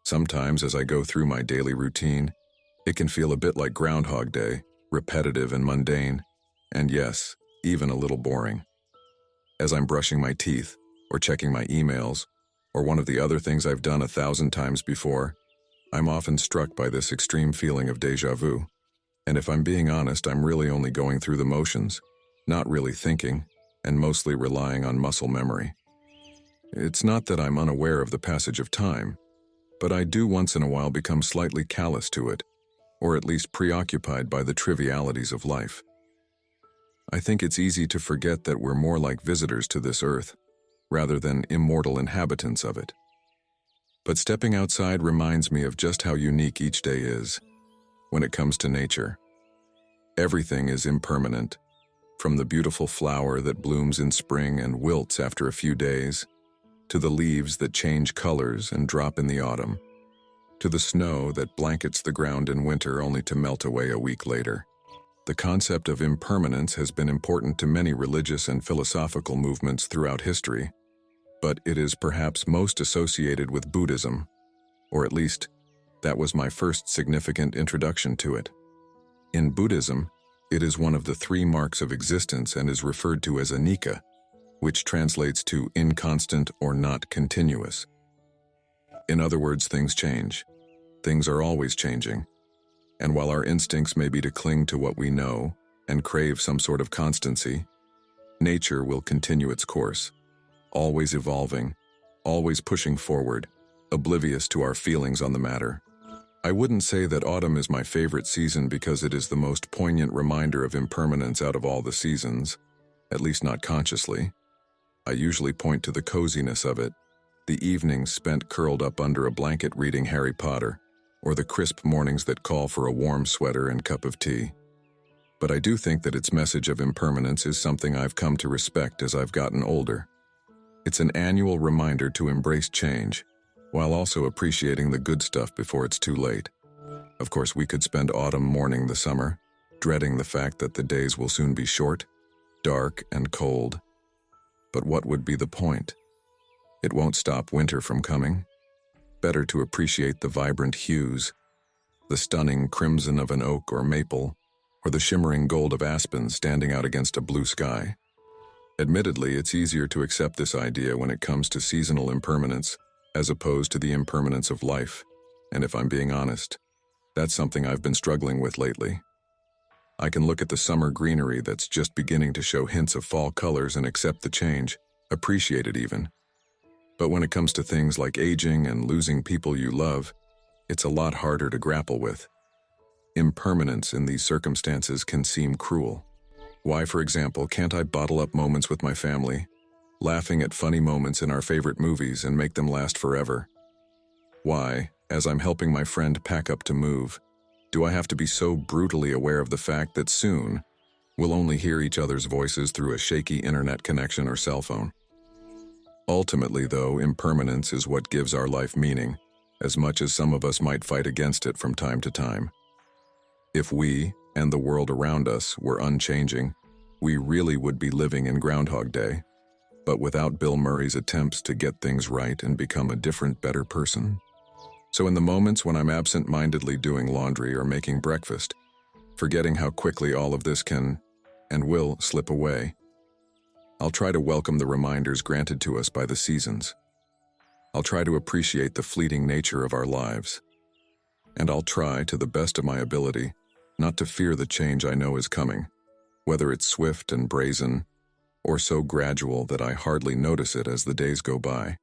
Sometimes, as I go through my daily routine, it can feel a bit like Groundhog Day, repetitive and mundane, and yes, even a little boring. As I'm brushing my teeth, or checking my emails, or one of the other things I've done 1,000 times before, I'm often struck by this extreme feeling of déjà vu. And if I'm being honest, I'm really only going through the motions, not really thinking, and mostly relying on muscle memory. It's not that I'm unaware of the passage of time, but I do once in a while become slightly callous to it, or at least preoccupied by the trivialities of life. I think it's easy to forget that we're more like visitors to this earth, rather than immortal inhabitants of it. But stepping outside reminds me of just how unique each day is. When it comes to nature, everything is impermanent, from the beautiful flower that blooms in spring and wilts after a few days, to the leaves that change colors and drop in the autumn, to the snow that blankets the ground in winter only to melt away a week later. The concept of impermanence has been important to many religious and philosophical movements throughout history, but it is perhaps most associated with Buddhism, or at least, that was my first significant introduction to it. In Buddhism, it is one of the 3 marks of existence and is referred to as anicca, which translates to inconstant or not continuous. In other words, things change. Things are always changing. And while our instincts may be to cling to what we know and crave some sort of constancy, nature will continue its course, always evolving, always pushing forward, oblivious to our feelings on the matter. I wouldn't say that autumn is my favorite season because it is the most poignant reminder of impermanence out of all the seasons, at least not consciously. I usually point to the coziness of it, the evenings spent curled up under a blanket reading Harry Potter, or the crisp mornings that call for a warm sweater and cup of tea. But I do think that its message of impermanence is something I've come to respect as I've gotten older. It's an annual reminder to embrace change, while also appreciating the good stuff before it's too late. Of course, we could spend autumn mourning the summer, dreading the fact that the days will soon be short, dark, and cold. But what would be the point? It won't stop winter from coming. Better to appreciate the vibrant hues, the stunning crimson of an oak or maple, or the shimmering gold of aspens standing out against a blue sky. Admittedly, it's easier to accept this idea when it comes to seasonal impermanence, as opposed to the impermanence of life, and if I'm being honest, that's something I've been struggling with lately. I can look at the summer greenery that's just beginning to show hints of fall colors and accept the change, appreciate it even. But when it comes to things like aging and losing people you love, it's a lot harder to grapple with. Impermanence in these circumstances can seem cruel. Why, for example, can't I bottle up moments with my family, laughing at funny moments in our favorite movies and make them last forever? Why, as I'm helping my friend pack up to move, do I have to be so brutally aware of the fact that soon we'll only hear each other's voices through a shaky internet connection or cell phone? Ultimately, though, impermanence is what gives our life meaning, as much as some of us might fight against it from time to time. If we, and the world around us, were unchanging, we really would be living in Groundhog Day, but without Bill Murray's attempts to get things right and become a different, better person. So in the moments when I'm absent-mindedly doing laundry or making breakfast, forgetting how quickly all of this can, and will, slip away, I'll try to welcome the reminders granted to us by the seasons. I'll try to appreciate the fleeting nature of our lives. And I'll try, to the best of my ability, not to fear the change I know is coming, whether it's swift and brazen, or so gradual that I hardly notice it as the days go by.